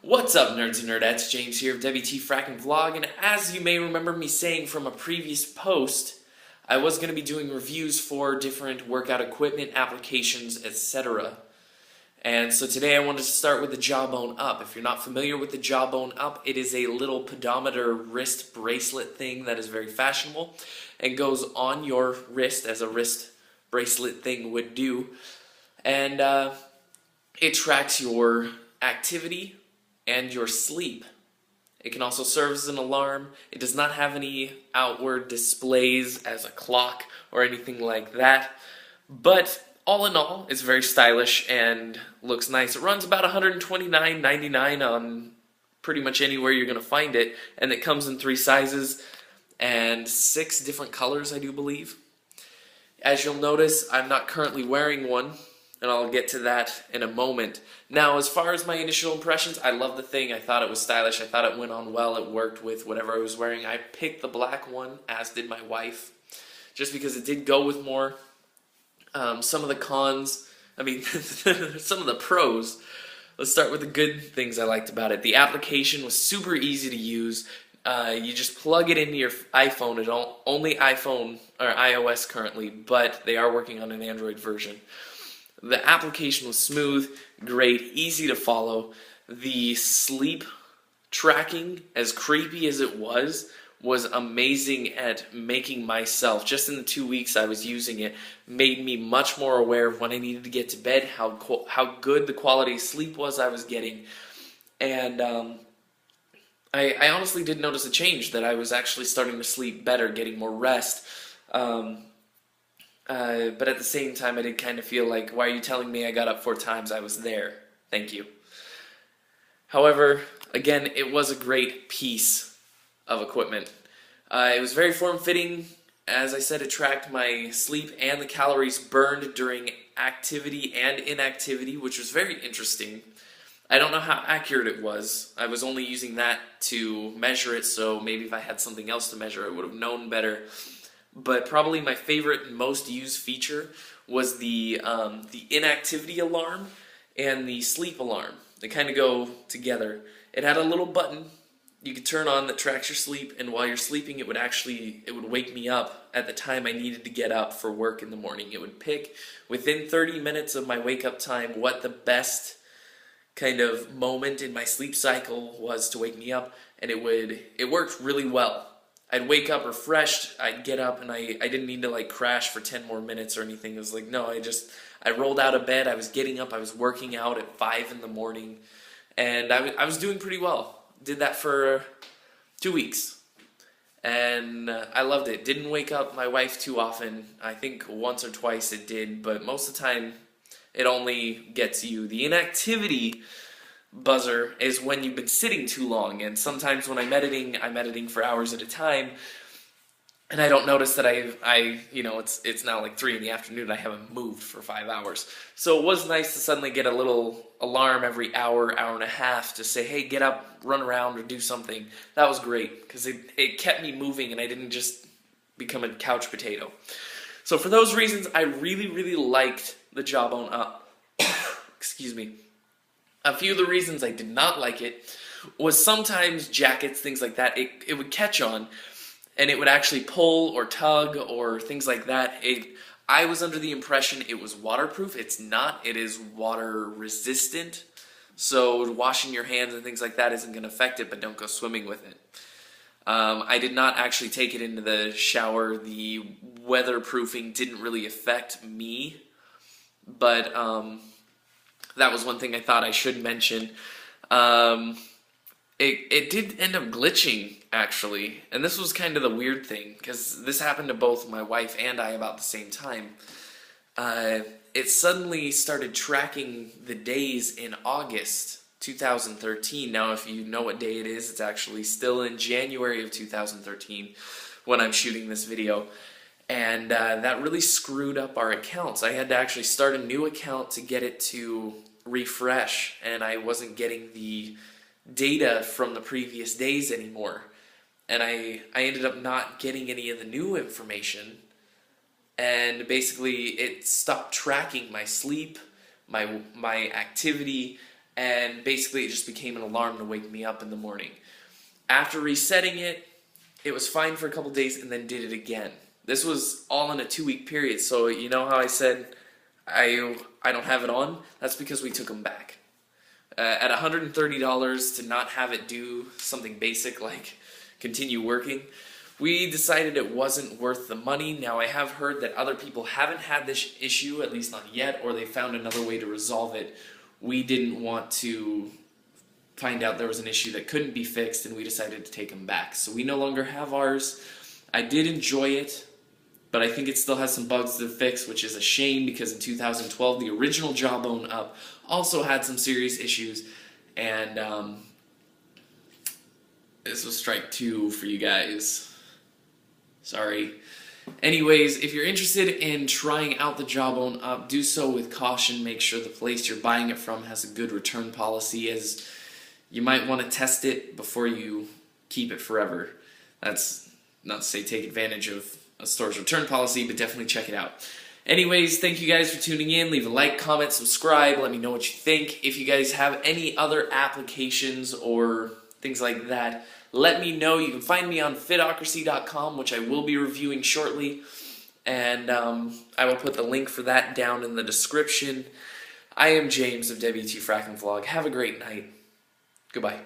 What's up, nerds and nerdettes? James here of WT Fracking Vlog, and as you may remember me saying from a previous post, I was going to be doing reviews for different workout equipment, applications, etc. And so today I wanted to start with the Jawbone Up. If you're not familiar with the Jawbone Up, it is a little pedometer wrist bracelet thing that is very fashionable and goes on your wrist as a wrist bracelet thing would do. And it tracks your activity and your sleep. It can also serve as an alarm. It does not have any outward displays as a clock or anything like that. But all in all, it's very stylish and looks nice. It runs about $129.99 on pretty much anywhere you're going to find it. And it comes in 3 sizes and 6 different colors, I do believe. As you'll notice, I'm not currently wearing one, and I'll get to that in a moment. Now, as far as my initial impressions, I love the thing. I thought it was stylish. I thought it went on well. It worked with whatever I was wearing. I picked the black one, as did my wife, just because it did go with more. Some of the cons, some of the pros. Let's start with the good things I liked about it. The application was super easy to use. You just plug it into your iPhone. It's only iPhone or iOS currently, but they are working on an Android version. The application was smooth, great, easy to follow. The sleep tracking, as creepy as it was amazing at making myself, just in the 2 weeks I was using it, made me much more aware of when I needed to get to bed, how good the quality of sleep was I was getting. And I honestly did notice a change, that I was actually starting to sleep better, getting more rest. But at the same time, I did kind of feel like, why are you telling me I got up 4 times? I was there. Thank you. However, again, it was a great piece of equipment. It was very form-fitting. As I said, it tracked my sleep and the calories burned during activity and inactivity, which was very interesting. I don't know how accurate it was. I was only using that to measure it, so maybe if I had something else to measure, I would have known better. But probably my favorite and most used feature was the inactivity alarm and the sleep alarm. They kind of go together. It had a little button you could turn on that tracks your sleep, and while you're sleeping, it would wake me up at the time I needed to get up for work in the morning. It would pick within 30 minutes of my wake up time what the best kind of moment in my sleep cycle was to wake me up, and it worked really well. I'd wake up refreshed, I'd get up, and I didn't need to like crash for 10 more minutes or anything. It was like, no, I rolled out of bed, I was getting up, I was working out at 5 in the morning, and I was doing pretty well. Did that for 2 weeks, and I loved it. Didn't wake up my wife too often. I think once or twice it did, but most of the time it only gets you. The inactivity buzzer is when you've been sitting too long, and sometimes when I'm editing for hours at a time, and I don't notice that it's now like 3 in the afternoon, I haven't moved for 5 hours. So it was nice to suddenly get a little alarm every hour, hour and a half to say, hey, get up, run around, or do something. That was great, because it kept me moving and I didn't just become a couch potato. So for those reasons, I really, really liked the Jawbone Up. Excuse me. A few of the reasons I did not like it was sometimes jackets, things like that, it would catch on, and it would actually pull or tug or things like that. I was under the impression it was waterproof. It's not. It is water resistant. So washing your hands and things like that isn't going to affect it, but don't go swimming with it. I did not actually take it into the shower. The weatherproofing didn't really affect me, but that was one thing I thought I should mention. It did end up glitching, actually, and this was kind of the weird thing, because this happened to both my wife and I about the same time. It suddenly started tracking the days in August 2013. Now, if you know what day it is, it's actually still in January of 2013 when I'm shooting this video, and that really screwed up our accounts. I had to actually start a new account to get it to refresh, and I wasn't getting the data from the previous days anymore, and I ended up not getting any of the new information, and basically it stopped tracking my sleep, my activity, and basically it just became an alarm to wake me up in the morning. After resetting it, it was fine for a couple days and then did it again. This was all in a 2-week period, so you know how I said I don't have it on? That's because we took them back. At $130 to not have it do something basic like continue working, we decided it wasn't worth the money. Now I have heard that other people haven't had this issue, at least not yet, or they found another way to resolve it. We didn't want to find out there was an issue that couldn't be fixed, and we decided to take them back. So we no longer have ours. I did enjoy it, but I think it still has some bugs to fix, which is a shame because in 2012 the original Jawbone Up also had some serious issues, and this was strike 2 for you guys. Sorry. Anyways, if you're interested in trying out the Jawbone Up, do so with caution. Make sure the place you're buying it from has a good return policy, as you might want to test it before you keep it forever. That's not to say take advantage of a store's return policy, but definitely check it out. Anyways, thank you guys for tuning in. Leave a like, comment, subscribe. Let me know what you think. If you guys have any other applications or things like that, let me know. You can find me on Fitocracy.com, which I will be reviewing shortly. And I will put the link for that down in the description. I am James of WT Fracking Vlog. Have a great night. Goodbye.